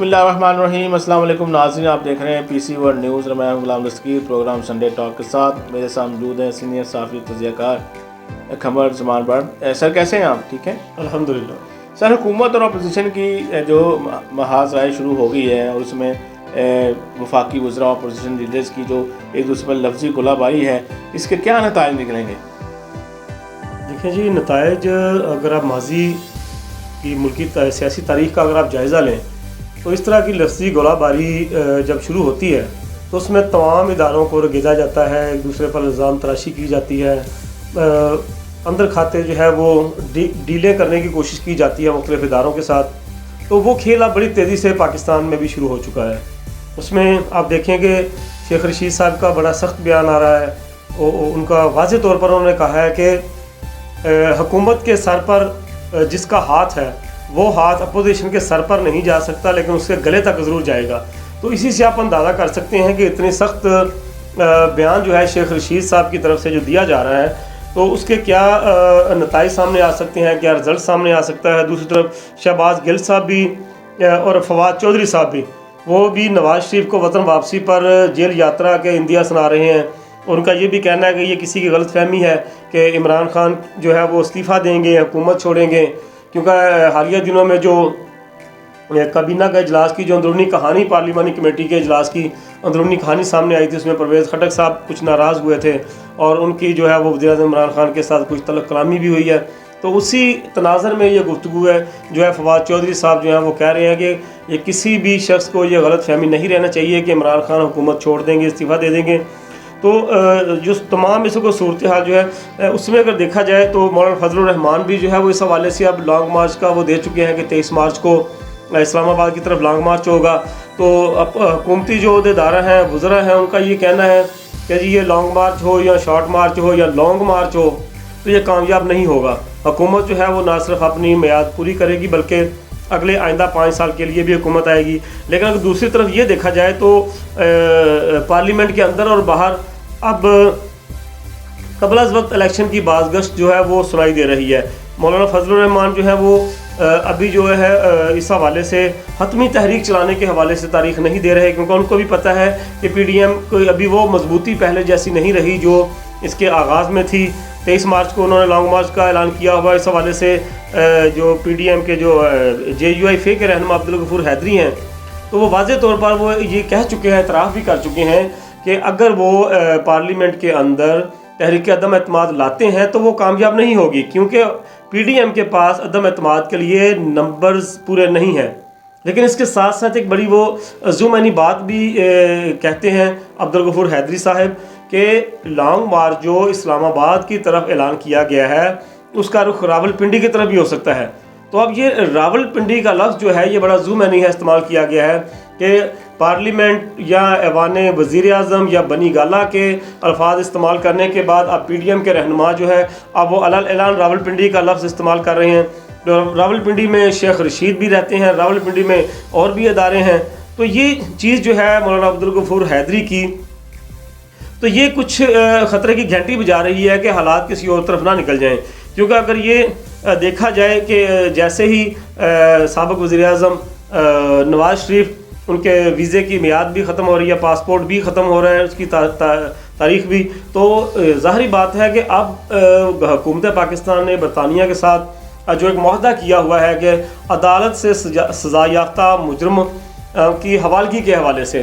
بسم اللہ الرحمن الرحیم۔ السلام علیکم ناظرین، آپ دیکھ رہے ہیں پی سی ورلڈ نیوز۔ میں Ghulam Dastgir programme Sunday talk کے ساتھ میرے ساتھ موجود ہیں سینئر صحافی تجزیہ کار قمر زمان برڈ۔ سر کیسے ہیں آپ؟ ٹھیک ہیں الحمدللہ۔ سر، حکومت اور اپوزیشن کی جو محاذ رائے شروع ہو گئی ہے اور اس میں وفاقی وزراء اور اپوزیشن لیڈرز کی جو ایک دوسرے پر لفظی گولہ باری ہے، اس کے کیا نتائج نکلیں گے؟ دیکھیں جی، نتائج اگر آپ ماضی کی ملکی سیاسی تاریخ کا اگر آپ جائزہ لیں تو اس طرح کی لفظی گولہ باری جب شروع ہوتی ہے تو اس میں تمام اداروں کو رگیدا جاتا ہے، ایک دوسرے پر الزام تراشی کی جاتی ہے، اندر کھاتے جو ہے وہ ڈیلیں کرنے کی کوشش کی جاتی ہے مختلف اداروں کے ساتھ۔ تو وہ کھیل اب بڑی تیزی سے پاکستان میں بھی شروع ہو چکا ہے۔ اس میں آپ دیکھیں کہ شیخ رشید صاحب کا بڑا سخت بیان آ رہا ہے۔ ان کا واضح طور پر انہوں نے کہا ہے کہ حکومت کے سر پر جس کا ہاتھ ہے وہ ہاتھ اپوزیشن کے سر پر نہیں جا سکتا، لیکن اس کے گلے تک ضرور جائے گا۔ تو اسی سے آپ اندازہ کر سکتے ہیں کہ اتنی سخت بیان جو ہے شیخ رشید صاحب کی طرف سے جو دیا جا رہا ہے تو اس کے کیا نتائج سامنے آ سکتے ہیں، کیا رزلٹ سامنے آ سکتا ہے۔ دوسری طرف شہباز گل صاحب بھی اور فواد چودھری صاحب بھی، وہ بھی نواز شریف کو وطن واپسی پر جیل یاترا کے اندیا سنا رہے ہیں۔ ان کا یہ بھی کہنا ہے کہ یہ کسی کی غلط فہمی ہے کہ عمران خان جو ہے وہ استعفیٰ دیں گے، حکومت چھوڑیں گے، کیونکہ حالیہ دنوں میں جو کابینہ کے اجلاس کی جو اندرونی کہانی، پارلیمانی کمیٹی کے اجلاس کی اندرونی کہانی سامنے آئی تھی، اس میں پرویز خٹک صاحب کچھ ناراض ہوئے تھے اور ان کی جو ہے وہ وزیر اعظم عمران خان کے ساتھ کچھ طلب کلامی بھی ہوئی ہے۔ تو اسی تناظر میں یہ گفتگو ہے جو ہے فواد چودھری صاحب جو ہیں وہ کہہ رہے ہیں کہ یہ کسی بھی شخص کو یہ غلط فہمی نہیں رہنا چاہیے کہ عمران خان حکومت چھوڑ دیں گے، استعفیٰ دے دیں گے۔ تو جو تمام اس کو صورتحال جو ہے اس میں اگر دیکھا جائے تو مولانا فضل الرحمان بھی جو ہے وہ اس حوالے سے اب لانگ مارچ کا وہ دے چکے ہیں کہ 23 مارچ کو اسلام آباد کی طرف لانگ مارچ ہوگا۔ تو حکومتی جو عہدیدار ہیں، وزراء ہیں، ان کا یہ کہنا ہے کہ جی یہ لانگ مارچ ہو یا شارٹ مارچ ہو یا لانگ مارچ ہو تو یہ کامیاب نہیں ہوگا۔ حکومت جو ہے وہ نہ صرف اپنی میعاد پوری کرے گی بلکہ اگلے آئندہ 5 سال کے لیے بھی حکومت آئے گی۔ لیکن اگر دوسری طرف یہ دیکھا جائے تو پارلیمنٹ کے اندر اور باہر اب قبل از وقت الیکشن کی بازگشت جو ہے وہ سنائی دے رہی ہے۔ مولانا فضل الرحمان جو ہے وہ ابھی جو ہے اس حوالے سے حتمی تحریک چلانے کے حوالے سے تاریخ نہیں دے رہے، کیونکہ ان کو بھی پتہ ہے کہ پی ڈی ایم کو ابھی وہ مضبوطی پہلے جیسی نہیں رہی جو اس کے آغاز میں تھی۔ 23 مارچ کو انہوں نے لانگ مارچ کا اعلان کیا ہوا۔ اس حوالے سے جو پی ڈی ایم کے جو جے یو آئی فے کے رہنما عبدالغفور حیدری ہیں تو وہ واضح طور پر وہ یہ کہہ چکے ہیں، اعتراف بھی کر چکے ہیں کہ اگر وہ پارلیمنٹ کے اندر تحریک عدم اعتماد لاتے ہیں تو وہ کامیاب نہیں ہوگی، کیونکہ پی ڈی ایم کے پاس عدم اعتماد کے لیے نمبرز پورے نہیں ہیں۔ لیکن اس کے ساتھ ساتھ ایک بڑی وہ زومینی بات بھی کہتے ہیں عبدالغفور حیدری صاحب کہ لانگ مارچ جو اسلام آباد کی طرف اعلان کیا گیا ہے اس کا رخ راولپنڈی کی طرف بھی ہو سکتا ہے۔ تو اب یہ راولپنڈی کا لفظ جو ہے یہ بڑا زومینی ہے، استعمال کیا گیا ہے کہ پارلیمنٹ یا ایوان وزیر اعظم یا بنی گالہ کے الفاظ استعمال کرنے کے بعد اب پی ڈی ایم کے رہنما جو ہے اب وہ اعلان راولپنڈی کا لفظ استعمال کر رہے ہیں۔ راولپنڈی میں شیخ رشید بھی رہتے ہیں، راولپنڈی میں اور بھی ادارے ہیں۔ تو یہ چیز جو ہے مولانا عبدالغفور حیدری کی، تو یہ کچھ خطرے کی گھنٹی بجا رہی ہے کہ حالات کسی اور طرف نہ نکل جائیں، کیونکہ اگر یہ دیکھا جائے کہ جیسے ہی سابق وزیر اعظم نواز شریف ان کے ویزے کی میعاد بھی ختم ہو رہی ہے، پاسپورٹ بھی ختم ہو رہا ہے، اس کی تاریخ بھی، تو ظاہری بات ہے کہ اب حکومت پاکستان نے برطانیہ کے ساتھ جو ایک معاہدہ کیا ہوا ہے کہ عدالت سے سزا یافتہ مجرم کی حوالگی کے حوالے سے،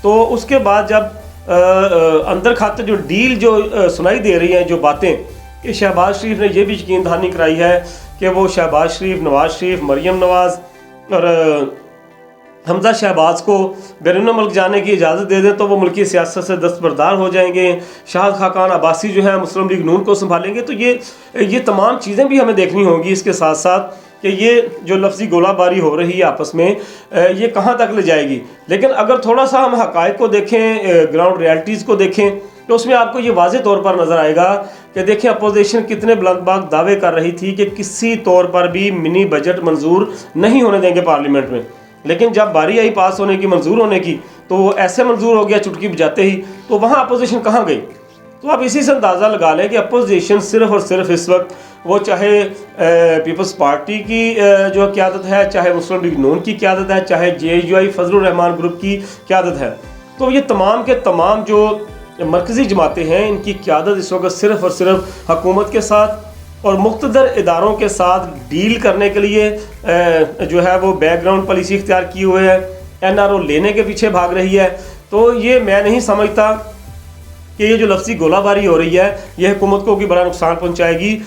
تو اس کے بعد جب اندر کھاتے جو ڈیل جو سنائی دے رہی ہیں جو باتیں کہ شہباز شریف نے یہ بھی یقین دہانی کرائی ہے کہ وہ شہباز شریف، نواز شریف، مریم نواز اور حمزہ شہباز کو بیرون ملک جانے کی اجازت دے دیں تو وہ ملکی سیاست سے دستبردار ہو جائیں گے، شاہد خاقان عباسی جو ہے مسلم لیگ نون کو سنبھالیں گے۔ تو یہ تمام چیزیں بھی ہمیں دیکھنی ہوں گی اس کے ساتھ ساتھ کہ یہ جو لفظی گولہ باری ہو رہی ہے آپس میں یہ کہاں تک لے جائے گی۔ لیکن اگر تھوڑا سا ہم حقائق کو دیکھیں، گراؤنڈ ریالٹیز کو دیکھیں تو اس میں آپ کو یہ واضح طور پر نظر آئے گا کہ دیکھیں اپوزیشن کتنے بلند باغ دعوے کر رہی تھی کہ کسی طور پر بھی منی بجٹ منظور نہیں ہونے دیں گے پارلیمنٹ میں، لیکن جب باری آئی پاس ہونے کی، منظور ہونے کی، تو وہ ایسے منظور ہو گیا چٹکی بجاتے ہی۔ تو وہاں اپوزیشن کہاں گئی؟ تو آپ اسی سے اندازہ لگا لیں کہ اپوزیشن صرف اور صرف اس وقت وہ چاہے پیپلز پارٹی کی جو قیادت ہے، چاہے مسلم لیگ نون کی قیادت ہے، چاہے JUI فضل الرحمان گروپ کی قیادت ہے، تو یہ تمام کے تمام جو مرکزی جماعتیں ہیں ان کی قیادت اس وقت صرف اور صرف حکومت کے ساتھ اور مقتدر اداروں کے ساتھ ڈیل کرنے کے لیے جو ہے وہ بیک گراؤنڈ پالیسی اختیار کی ہوئے ہے، NRO لینے کے پیچھے بھاگ رہی ہے۔ تو یہ میں نہیں سمجھتا کہ یہ جو لفظی گولہ باری ہو رہی ہے یہ حکومت کو کوئی بڑا نقصان پہنچائے گی۔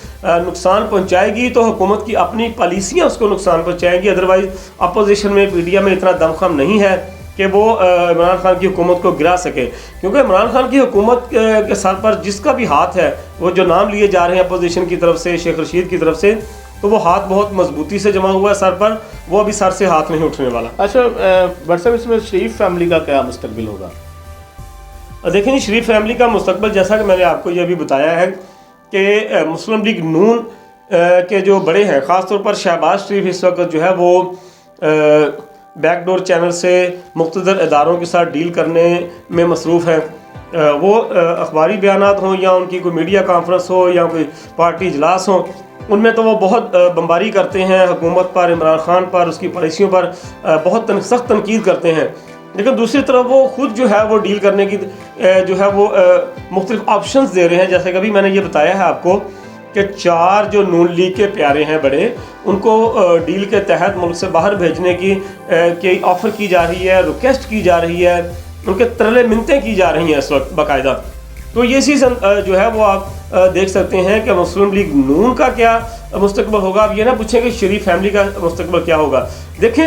نقصان پہنچائے گی تو حکومت کی اپنی پالیسیاں اس کو نقصان پہنچائیں گی، ادروائز اپوزیشن میں PDM میں اتنا دم خم نہیں ہے کہ وہ عمران خان کی حکومت کو گرا سکے، کیونکہ عمران خان کی حکومت کے سر پر جس کا بھی ہاتھ ہے، وہ جو نام لیے جا رہے ہیں اپوزیشن کی طرف سے، شیخ رشید کی طرف سے، تو وہ ہاتھ بہت مضبوطی سے جمع ہوا ہے سر پر، وہ ابھی سر سے ہاتھ نہیں اٹھنے والا۔ اچھا بٹ صاحب اس میں شریف فیملی کا کیا مستقبل ہوگا؟ دیکھیں جی، شریف فیملی کا مستقبل جیسا کہ میں نے آپ کو یہ ابھی بتایا ہے کہ مسلم لیگ نون کے جو بڑے ہیں، خاص طور پر شہباز شریف اس وقت جو ہے وہ بیک ڈور چینل سے مقتدر اداروں کے ساتھ ڈیل کرنے میں مصروف ہیں۔ وہ اخباری بیانات ہوں یا ان کی کوئی میڈیا کانفرنس ہو یا کوئی پارٹی اجلاس ہوں، ان میں تو وہ بہت بمباری کرتے ہیں حکومت پر، عمران خان پر، اس کی پالیسیوں پر بہت سخت تنقید کرتے ہیں، لیکن دوسری طرف وہ خود جو ہے وہ ڈیل کرنے کی جو ہے وہ مختلف آپشنز دے رہے ہیں۔ جیسے کہ ابھی میں نے یہ بتایا ہے آپ کو کہ 4 جو نون لیگ کے پیارے ہیں بڑے، ان کو ڈیل کے تحت ملک سے باہر بھیجنے کی آفر کی جا رہی ہے، ریکویسٹ کی جا رہی ہے، ان کے ترلے منتیں کی جا رہی ہیں اس وقت باقاعدہ۔ تو یہ چیز جو ہے وہ آپ دیکھ سکتے ہیں کہ مسلم لیگ نون کا کیا مستقبل ہوگا۔ آپ یہ نہ پوچھیں کہ شریف فیملی کا مستقبل کیا ہوگا۔ دیکھیں،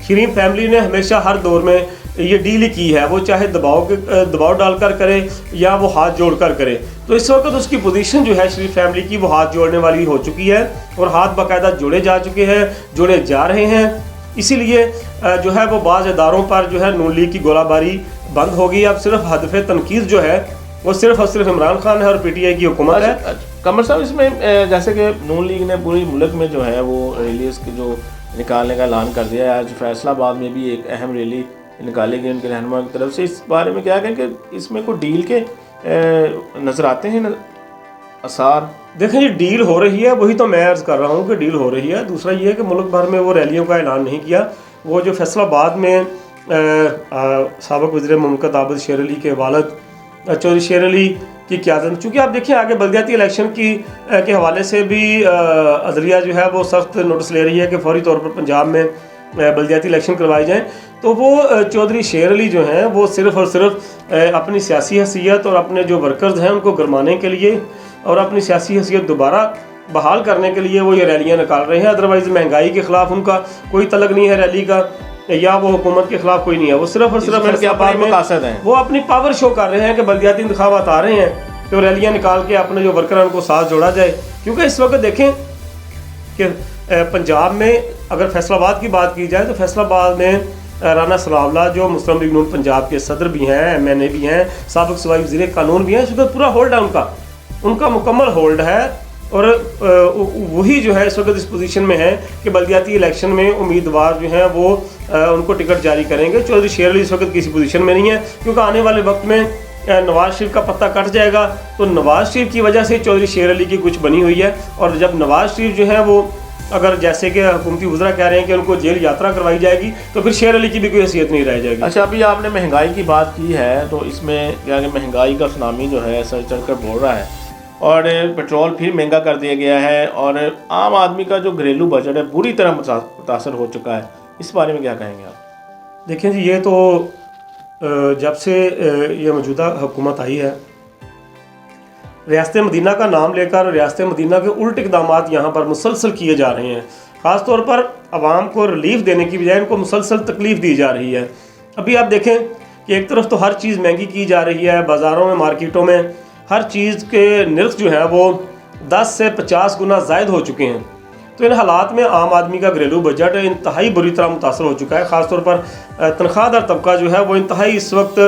شریف فیملی نے ہمیشہ ہر دور میں یہ ڈیل ہی کی ہے، وہ چاہے دباؤ ڈال کر کرے یا وہ ہاتھ جوڑ کر کرے۔ تو اس وقت اس کی پوزیشن جو ہے شریف فیملی کی وہ ہاتھ جوڑنے والی ہو چکی ہے، اور ہاتھ باقاعدہ جوڑے جا چکے ہیں، جوڑے جا رہے ہیں۔ اسی لیے جو ہے وہ بعض اداروں پر جو ہے نون لیگ کی گولہ باری بند ہوگی۔ اب صرف ہدف تنقید جو ہے وہ صرف اور صرف عمران خان ہے اور PTI کی حکومت ہے۔ قمر صاحب، اس میں جیسے کہ نون لیگ نے پوری ملک میں جو ہے وہ ریلیز کی جو نکالنے کا اعلان کر دیا ہے، آج فیصلہ آباد میں بھی ایک اہم ریلی نکالی گئی ان کے رہنما کی طرف سے۔ اس بارے میں کیا کہیں کہ اس میں کوئی ڈیل کے نظر آتے ہیں آثار؟ دیکھیں جی، ڈیل ہو رہی ہے، وہی تو میں عرض کر رہا ہوں کہ ڈیل ہو رہی ہے۔ دوسرا یہ ہے کہ ملک بھر میں وہ ریلیوں کا اعلان نہیں کیا۔ وہ جو فیصلہ آباد میں سابق وزیر مملکت عابد شیر علی کے والد چودھری شیر علی کی قیادت، چونکہ آپ دیکھیں آگے بلدیاتی الیکشن کے حوالے سے بھی عدلیہ جو ہے وہ سخت نوٹس لے رہی ہے کہ فوری طور پر پنجاب میں بلدیاتی الیکشن کروائے جائیں، تو وہ چودھری شیر علی جو ہیں وہ صرف اور صرف اپنی سیاسی حیثیت اور اپنے جو ورکرز ہیں ان کو گرمانے کے لیے اور اپنی سیاسی حیثیت دوبارہ بحال کرنے کے لیے وہ یہ ریلیاں نکال رہے ہیں۔ ادروائز مہنگائی کے خلاف ان کا کوئی تعلق نہیں ہے ریلی کا، یا وہ حکومت کے خلاف کوئی نہیں ہے، وہ صرف اور صرف مقاصد ہیں، وہ اپنی پاور شو کر رہے ہیں کہ بلدیاتی انتخابات آ رہے ہیں تو ریلیاں نکال کے اپنے جو ورکران کو ساتھ جوڑا جائے۔ کیونکہ اس وقت دیکھیں کہ پنجاب میں اگر فیصلہ آباد کی بات کی جائے تو فیصلہ آباد میں رانا ثناء اللہ جو مسلم لیگ نون پنجاب کے صدر بھی ہیں، MNA بھی ہیں، سابق صوبائی وزیر قانون بھی ہیں، اس وقت پورا ہولڈ ہے ان کا مکمل ہولڈ ہے، اور وہی جو ہے اس وقت اس پوزیشن میں ہے کہ بلدیاتی الیکشن میں امیدوار جو ہیں وہ ان کو ٹکٹ جاری کریں گے۔ چودھری شیر علی اس وقت کسی پوزیشن میں نہیں ہے، کیونکہ آنے والے وقت میں نواز شریف کا پتہ کٹ جائے گا، تو نواز شریف کی وجہ سے چودھری شیر علی کی کچھ بنی ہوئی ہے، اور جب نواز شریف جو ہے وہ اگر جیسے کہ حکومتی وزراء کہہ رہے ہیں کہ ان کو جیل یاترا کروائی جائے گی تو پھر شیر علی کی بھی کوئی حیثیت نہیں رہ جائے گی۔ اچھا، ابھی آپ نے مہنگائی کی بات کی ہے، تو اس میں کیا کہ مہنگائی کا سونامی جو ہے سر چڑھ کر بول رہا ہے، اور پیٹرول پھر مہنگا کر دیا گیا ہے، اور عام آدمی کا جو گھریلو بجٹ ہے بری طرح متاثر ہو چکا ہے۔ اس بارے میں کیا کہیں گے آپ؟ دیکھیں جی، یہ تو جب سے یہ موجودہ حکومت آئی ہے، ریاست مدینہ کا نام لے کر ریاست مدینہ کے الٹ اقدامات یہاں پر مسلسل کیے جا رہے ہیں۔ خاص طور پر عوام کو ریلیف دینے کی بجائے ان کو مسلسل تکلیف دی جا رہی ہے۔ ابھی آپ دیکھیں کہ ایک طرف تو ہر چیز مہنگی کی جا رہی ہے، بازاروں میں، مارکیٹوں میں ہر چیز کے نرخ جو ہیں وہ 10 سے 50 گنا زائد ہو چکے ہیں۔ تو ان حالات میں عام آدمی کا گھریلو بجٹ انتہائی بری طرح متاثر ہو چکا ہے۔ خاص طور پر تنخواہ دار طبقہ جو ہے وہ انتہائی اس وقت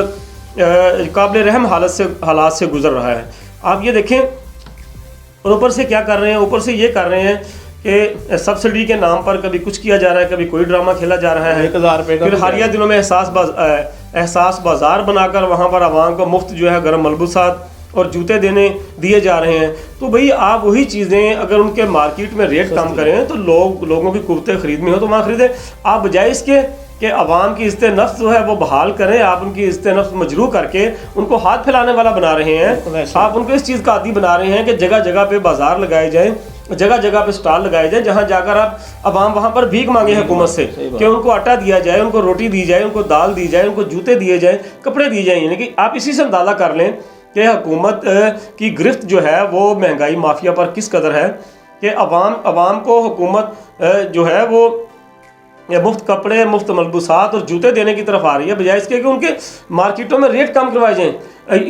قابل رحم حالات سے گزر رہا ہے۔ آپ یہ دیکھیں، اور اوپر سے کیا کر رہے ہیں، اوپر سے یہ کر رہے ہیں کہ سبسڈی کے نام پر کبھی کچھ کیا جا رہا ہے، کبھی کوئی ڈرامہ کھیلا جا رہا ہے۔ 1000 روپے کا پھر حالیہ دنوں میں احساس بازار بنا کر وہاں پر عوام کو مفت جو ہے گرم ملبوسات اور جوتے دیے جا رہے ہیں، تو بھئی آپ وہی چیزیں اگر ان کے مارکیٹ میں ریٹ کم کریں تو لوگوں کی قوت خرید میں ہو تو وہاں خریدیں. آپ بجائے اس کے کہ عوام کی عزت نفس جو ہے وہ بحال کریں، آپ ان کی عزت نفس مجروح کر کے ان کو ہاتھ پھیلانے والا بنا رہے ہیں. آپ ان کو اس چیز کا عادی بنا رہے ہیں کہ جگہ جگہ پہ بازار لگائے جائیں، جگہ جگہ پہ سٹال لگائے جائیں، جہاں جا کر آپ عوام وہاں پر بھیک مانگے حکومت سے کہ ان کو آٹا دیا جائے، ان کو روٹی دی جائے، ان کو دال دی جائے، ان کو جوتے دیے جائیں، کپڑے دیے جائیں. یعنی کہ آپ اسی سے اندازہ کر لیں کہ حکومت کی گرفت جو ہے وہ مہنگائی مافیا پر کس قدر ہے کہ عوام کو حکومت جو ہے وہ مفت کپڑے، مفت ملبوسات اور جوتے دینے کی طرف آ رہی ہے، بجائے اس کے کہ ان کے مارکیٹوں میں ریٹ کم کروائے جائیں.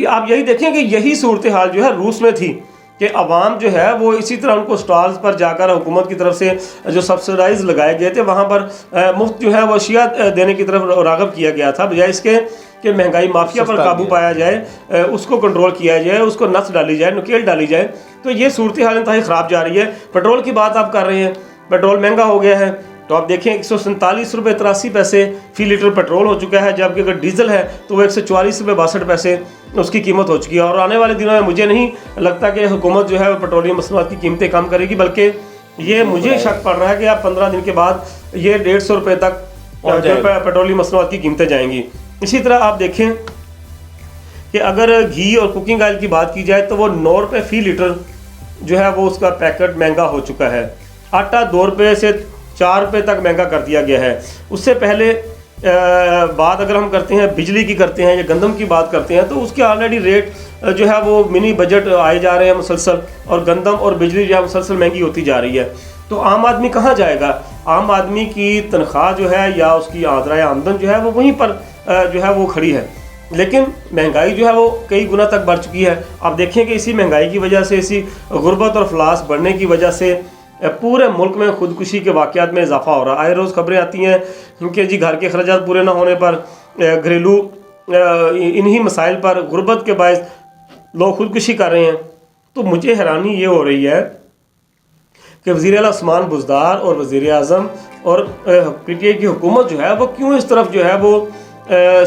آپ یہی دیکھیں کہ یہی صورتحال جو ہے روس میں تھی کہ عوام جو ہے وہ اسی طرح ان کو سٹالز پر جا کر حکومت کی طرف سے جو سبسڈائز لگائے گئے تھے وہاں پر مفت جو ہے وہ اشیاء دینے کی طرف راغب کیا گیا تھا، بجائے اس کے کہ مہنگائی مافیا پر قابو پایا جائے، اس کو کنٹرول کیا جائے، اس کو نس ڈالی جائے، نکیل ڈالی جائے. تو یہ صورتحال انتہائی خراب جا رہی ہے. پیٹرول کی بات آپ کر رہے ہیں، پیٹرول مہنگا ہو گیا ہے تو آپ دیکھیں 147 روپے 83 پیسے فی لیٹر پیٹرول ہو چکا ہے، جبکہ اگر ڈیزل ہے تو وہ 144 روپے 62 پیسے اس کی قیمت ہو چکی ہے. اور آنے والے دنوں میں مجھے نہیں لگتا کہ حکومت جو ہے وہ پیٹرولیم مصنوعات کی قیمتیں کم کرے گی، بلکہ یہ مجھے شک پڑ رہا ہے کہ آپ 15 دن کے بعد یہ 150 روپے تک پیٹرولیم مصنوعات کی قیمتیں جائیں گی. اسی طرح آپ دیکھیں کہ اگر گھی اور کوکنگ آئل کی بات کی جائے تو وہ 9 روپے فی لیٹر جو ہے وہ اس کا پیکٹ مہنگا ہو چکا ہے. آٹا 2 روپے سے 4 روپے تک مہنگا کر دیا گیا ہے. اس سے پہلے بات اگر ہم کرتے ہیں بجلی کی کرتے ہیں یا گندم کی بات کرتے ہیں تو اس کے آلریڈی ریٹ جو ہے وہ منی بجٹ آئے جا رہے ہیں مسلسل، اور گندم اور بجلی جو ہے مسلسل مہنگی ہوتی جا رہی ہے. تو عام آدمی کہاں جائے گا؟ عام آدمی کی تنخواہ جو ہے یا اس کی آمدن جو ہے وہ وہیں پر جو ہے وہ کھڑی ہے، لیکن مہنگائی جو ہے وہ کئی گنا تک بڑھ چکی ہے. آپ دیکھیں کہ اسی مہنگائی کی وجہ سے، اسی غربت اور افلاس بڑھنے کی وجہ سے پورے ملک میں خودکشی کے واقعات میں اضافہ ہو رہا ہے. آئے روز خبریں آتی ہیں کہ جی گھر کے اخراجات پورے نہ ہونے پر، گھریلو انہی مسائل پر، غربت کے باعث لوگ خودکشی کر رہے ہیں. تو مجھے حیرانی یہ ہو رہی ہے کہ وزیر اعلیٰ عثمان بزدار اور وزیر اعظم اور پی ٹی آئی کی حکومت جو ہے وہ کیوں اس طرف جو ہے وہ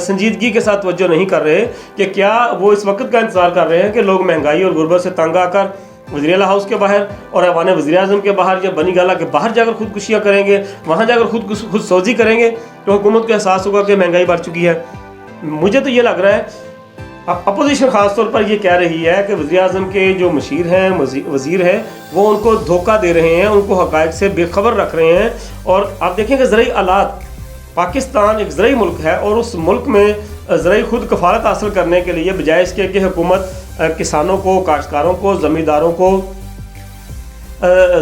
سنجیدگی کے ساتھ توجہ نہیں کر رہے، کہ کیا وہ اس وقت کا انتظار کر رہے ہیں کہ لوگ مہنگائی اور غربت سے تنگ آ کر وزیر اعلیٰ ہاؤس کے باہر اور ایوان وزیر اعظم کے باہر یا بنی گالہ کے باہر جا کر خودکشیاں کریں گے، وہاں جا کر خود سوزی کریں گے تو حکومت کو احساس ہوگا کہ مہنگائی بڑھ چکی ہے. مجھے تو یہ لگ رہا ہے، اپوزیشن خاص طور پر یہ کہہ رہی ہے کہ وزیر اعظم کے جو مشیر ہیں، وزیر ہیں، وہ ان کو دھوکہ دے رہے ہیں، ان کو حقائق سے بے خبر رکھ رہے ہیں. اور آپ دیکھیں کہ زرعی آلات، پاکستان ایک زرعی ملک ہے اور اس ملک میں زرعی خود کفالت حاصل کرنے کے لیے بجائے اس کے کہ حکومت کسانوں کو، کاشتکاروں کو، زمینداروں کو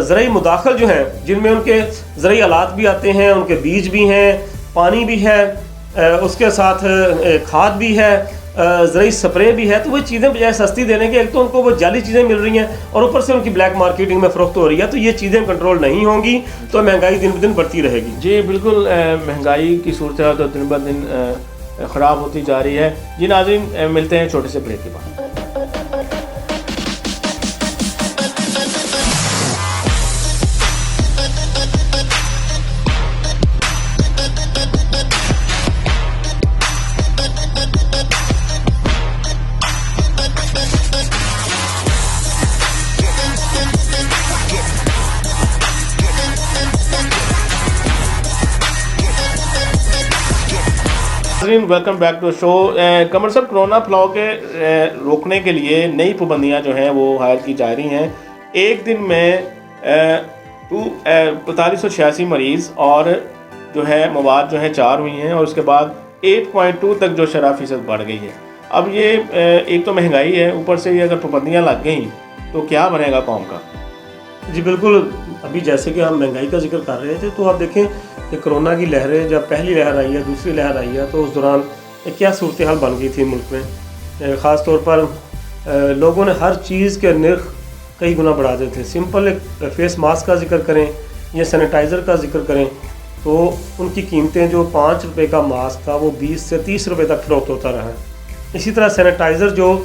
زرعی مداخل جو ہیں جن میں ان کے زرعی آلات بھی آتے ہیں، ان کے بیج بھی ہیں، پانی بھی ہے، اس کے ساتھ کھاد بھی ہے، زرعی سپرے بھی ہے، تو وہ چیزیں بجائے سستی دینے کے، ایک تو ان کو وہ جعلی چیزیں مل رہی ہیں اور اوپر سے ان کی بلیک مارکیٹنگ میں فروخت ہو رہی ہے. تو یہ چیزیں کنٹرول نہیں ہوں گی تو مہنگائی دن بدن بڑھتی رہے گی. جی بالکل، مہنگائی کی صورتحال تو دن بدن خراب ہوتی جا رہی ہے. جی ناظرین، ملتے ہیں چھوٹے سے بریک کے بعد. Welcome back to show. Qamar صاحب، کرونا پھیلاؤ کے روکنے کے لیے نئی پابندیاں جو ہیں وہ عائد کی جا رہی ہیں. ایک دن میں 4586 مریض اور جو ہے مواد جو ہے 4 ہوئی ہیں، اور اس کے بعد 8.2 تک جو شرح فیصد بڑھ گئی ہے. اب یہ ایک تو مہنگائی ہے، اوپر سے یہ اگر پابندیاں لگ گئیں تو کیا بنے گا قوم کا؟ جی بالکل، ابھی جیسے کہ ہم مہنگائی کا ذکر کر رہے تھے تو آپ دیکھیں کہ کرونا کی لہریں جب پہلی لہر آئی ہے، دوسری لہر آئی ہے، تو اس دوران کیا صورتحال بن گئی تھی ملک میں. خاص طور پر لوگوں نے ہر چیز کے نرخ کئی گنا بڑھا دیے تھے. سمپل ایک فیس ماسک کا ذکر کریں یا سینیٹائزر کا ذکر کریں تو ان کی قیمتیں جو 5 روپے کا ماسک تھا وہ 20 سے 30 روپے تک فروخت ہوتا رہا. اسی طرح سینیٹائزر جو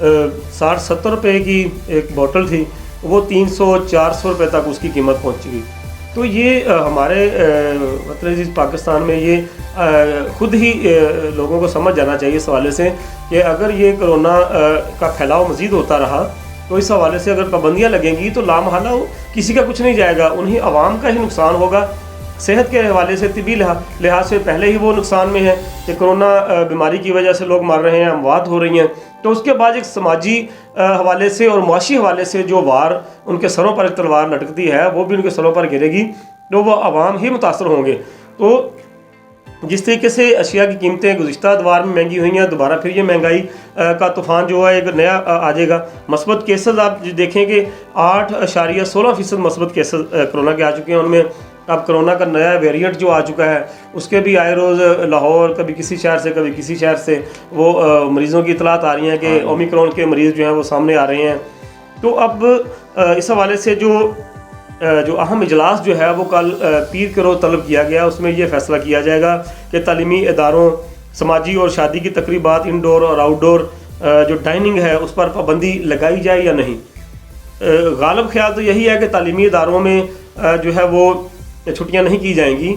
60-70 روپے کی ایک بوٹل تھی وہ 300-400 روپے تک اس کی قیمت پہنچ گئی. تو یہ ہمارے وطن عزیز پاکستان میں یہ خود ہی لوگوں کو سمجھ جانا چاہیے اس حوالے سے کہ اگر یہ کرونا کا پھیلاؤ مزید ہوتا رہا تو اس حوالے سے اگر پابندیاں لگیں گی تو لامحالہ کسی کا کچھ نہیں جائے گا، انہیں عوام کا ہی نقصان ہوگا۔ صحت کے حوالے سے طبی لحاظ سے پہلے ہی وہ نقصان میں ہے کہ کرونا بیماری کی وجہ سے لوگ مر رہے ہیں، اموات ہو رہی ہیں، تو اس کے بعد ایک سماجی حوالے سے اور معاشی حوالے سے جو وار ان کے سروں پر ایک تلوار لٹکتی ہے وہ بھی ان کے سروں پر گرے گی، تو وہ عوام ہی متاثر ہوں گے۔ تو جس طریقے سے اشیاء کی قیمتیں گزشتہ ادوار میں مہنگی ہوئی ہیں، دوبارہ پھر یہ مہنگائی کا طوفان جو ہے ایک نیا آ جائے گا۔ مثبت کیسز آپ دیکھیں کہ 8.16% مثبت کیسز کرونا کے آ چکے ہیں، ان میں اب کرونا کا نیا ویریئنٹ جو آ چکا ہے اس کے بھی آئے روز لاہور کبھی کسی شہر سے کبھی کسی شہر سے وہ مریضوں کی اطلاعات آ رہی ہیں کہ اومیکرون کے مریض جو ہیں وہ سامنے آ رہے ہیں۔ تو اب اس حوالے سے جو اہم اجلاس جو ہے وہ کل پیر کے روز طلب کیا گیا، اس میں یہ فیصلہ کیا جائے گا کہ تعلیمی اداروں، سماجی اور شادی کی تقریبات، انڈور اور آؤٹ ڈور جو ڈائننگ ہے اس پر پابندی لگائی جائے یا نہیں۔ غالب خیال تو یہی ہے کہ تعلیمی اداروں میں جو ہے وہ چھٹیاں نہیں کی جائیں گی،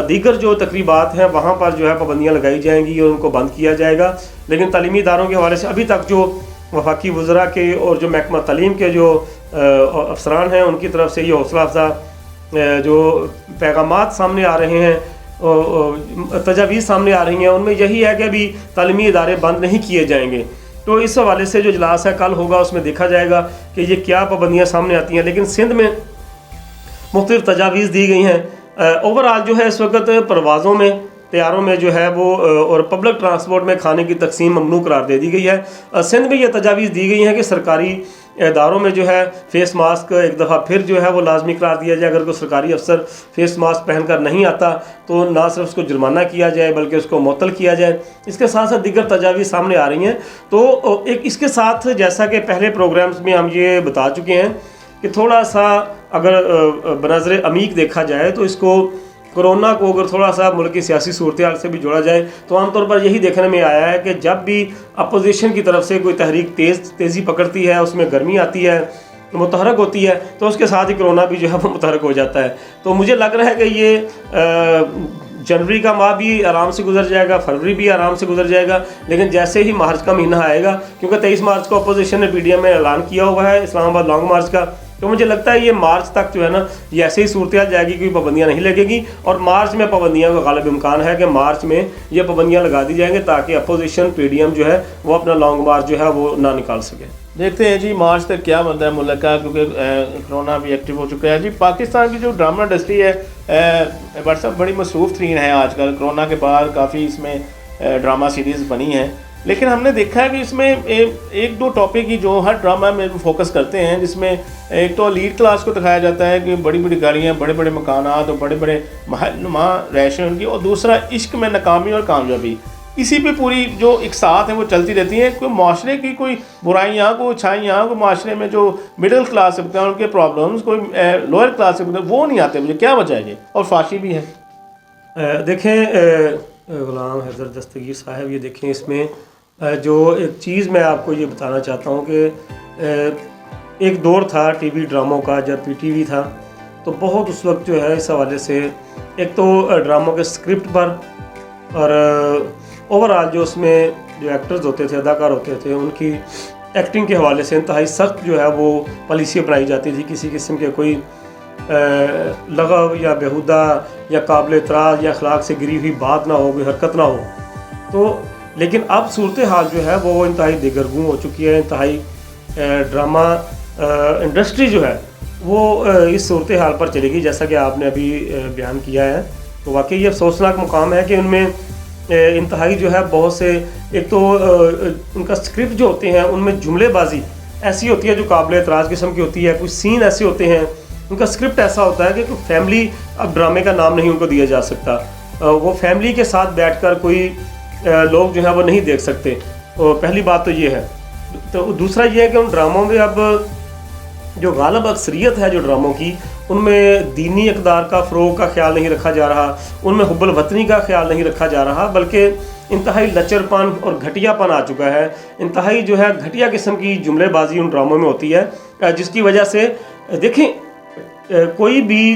دیگر جو تقریبات ہیں وہاں پر جو ہے پابندیاں لگائی جائیں گی اور ان کو بند کیا جائے گا۔ لیکن تعلیمی اداروں کے حوالے سے ابھی تک جو وفاقی وزراء کے اور جو محکمہ تعلیم کے جو افسران ہیں ان کی طرف سے یہ حوصلہ افزا جو پیغامات سامنے آ رہے ہیں، تجاویز سامنے آ رہی ہیں، ان میں یہی ہے کہ ابھی تعلیمی ادارے بند نہیں کیے جائیں گے۔ تو اس حوالے سے جو اجلاس ہے کل ہوگا اس میں دیکھا جائے گا کہ یہ کیا پابندیاں سامنے آتی ہیں۔ لیکن سندھ میں مختلف تجاویز دی گئی ہیں۔ اوورآل جو ہے اس وقت پروازوں میں، طیاروں میں جو ہے وہ اور پبلک ٹرانسپورٹ میں کھانے کی تقسیم ممنوع قرار دے دی گئی ہے۔ سندھ میں یہ تجاویز دی گئی ہیں کہ سرکاری اداروں میں جو ہے فیس ماسک ایک دفعہ پھر جو ہے وہ لازمی قرار دیا جائے۔ اگر کوئی سرکاری افسر فیس ماسک پہن کر نہیں آتا تو نہ صرف اس کو جرمانہ کیا جائے بلکہ اس کو معطل کیا جائے۔ اس کے ساتھ ساتھ دیگر تجاویز سامنے آ رہی ہیں۔ تو ایک اس کے ساتھ جیسا کہ پہلے پروگرامز میں ہم یہ بتا چکے ہیں کہ تھوڑا سا اگر بنظر عمیق دیکھا جائے تو اس کو کرونا کو اگر تھوڑا سا ملک کی سیاسی صورتحال سے بھی جوڑا جائے تو عام طور پر یہی دیکھنے میں آیا ہے کہ جب بھی اپوزیشن کی طرف سے کوئی تحریک تیزی پکڑتی ہے، اس میں گرمی آتی ہے، متحرک ہوتی ہے، تو اس کے ساتھ ہی کرونا بھی جو ہے وہ متحرک ہو جاتا ہے۔ تو مجھے لگ رہا ہے کہ یہ جنوری کا ماہ بھی آرام سے گزر جائے گا، فروری بھی آرام سے گزر جائے گا، لیکن جیسے ہی مارچ کا مہینہ آئے گا، کیونکہ 23 مارچ کو اپوزیشن نے پی ڈی ایم میں اعلان کیا ہوا ہے اسلام آباد لانگ مارچ کا، تو مجھے لگتا ہے یہ مارچ تک جو ہے نا یہ ایسے ہی صورتحال جائے گی، کوئی پابندیاں نہیں لگے گی، اور مارچ میں پابندیاں کا غالب امکان ہے کہ مارچ میں یہ پابندیاں لگا دی جائیں گے تاکہ اپوزیشن پی ڈی ایم جو ہے وہ اپنا لانگ مارچ جو ہے وہ نہ نکال سکے۔ دیکھتے ہیں جی مارچ تک کیا بنتا ہے ملک کا، کیونکہ کرونا بھی ایکٹیو ہو چکا ہے۔ جی پاکستان کی جو ڈرامہ انڈسٹری ہے بٹ صاحب بڑی مصروف ترین ہے آج کل، کرونا کے بعد کافی اس میں ڈرامہ سیریز بنی ہیں، لیکن ہم نے دیکھا ہے کہ اس میں ایک دو ٹاپک کی جو ہر ڈرامہ میں فوکس کرتے ہیں، جس میں ایک تو لیڈ کلاس کو دکھایا جاتا ہے کہ بڑی بڑی گاڑیاں، بڑے بڑے مکانات اور بڑے بڑے محل نما رہائش ہیں ان کی، اور دوسرا عشق میں ناکامی اور کامیابی، اسی پہ پوری جو ایک ساتھ ہیں وہ چلتی رہتی ہیں۔ کوئی معاشرے کی کوئی برائیاں، کوئی اچھائیاں، کوئی معاشرے میں جو مڈل کلاس سے بتائیں ان کے پرابلمز، کوئی لوئر کلاس سے بتائیں وہ نہیں آتے، مجھے کیا وجہ ہے یہ؟ اور فاشی بھی ہے۔ دیکھیں غلام حیدر دستگیر صاحب، یہ دیکھیں اس میں جو ایک چیز میں آپ کو یہ بتانا چاہتا ہوں کہ ایک دور تھا ٹی وی ڈراموں کا جب پی ٹی وی تھا، تو بہت اس وقت جو ہے اس حوالے سے ایک تو ڈراموں کے سکرپٹ پر اور اوورآل جو اس میں جو ایکٹرز ہوتے تھے، اداکار ہوتے تھے، ان کی ایکٹنگ کے حوالے سے انتہائی سخت جو ہے وہ پالیسی اپنائی جاتی تھی، کسی قسم کے کوئی لغو یا بیہودہ یا قابل اعتراض یا اخلاق سے گری ہوئی بات نہ ہو، کوئی حرکت نہ ہو۔ تو لیکن اب صورتحال جو ہے وہ انتہائی دیگرگوں ہو چکی ہے، انتہائی ڈرامہ انڈسٹری جو ہے وہ اس صورتحال پر چلے گی جیسا کہ آپ نے ابھی بیان کیا ہے۔ تو واقعی یہ افسوسناک مقام ہے کہ ان میں انتہائی جو ہے بہت سے، ایک تو ان کا اسکرپٹ جو ہوتے ہیں ان میں جملے بازی ایسی ہوتی ہے جو قابل اعتراض قسم کی ہوتی ہے، کچھ سین ایسے ہوتے ہیں، ان کا اسکرپٹ ایسا ہوتا ہے کہ کوئی فیملی، اب ڈرامے کا نام نہیں ان کو دیا جا سکتا، وہ فیملی کے ساتھ بیٹھ کر کوئی لوگ جو ہے وہ نہیں دیکھ سکتے۔ پہلی بات تو یہ ہے۔ تو دوسرا یہ ہے کہ ان ڈراموں میں اب جو غالب اکثریت ہے جو ڈراموں کی، ان میں دینی اقدار کا فروغ کا خیال نہیں رکھا جا رہا، ان میں حب الوطنی کا خیال نہیں رکھا جا رہا، بلکہ انتہائی لچر پن اور گھٹیا پن آ چکا ہے، انتہائی جو ہے گھٹیا قسم کی جملے بازی ان ڈراموں میں ہوتی ہے، جس کی وجہ سے دیکھیں کوئی بھی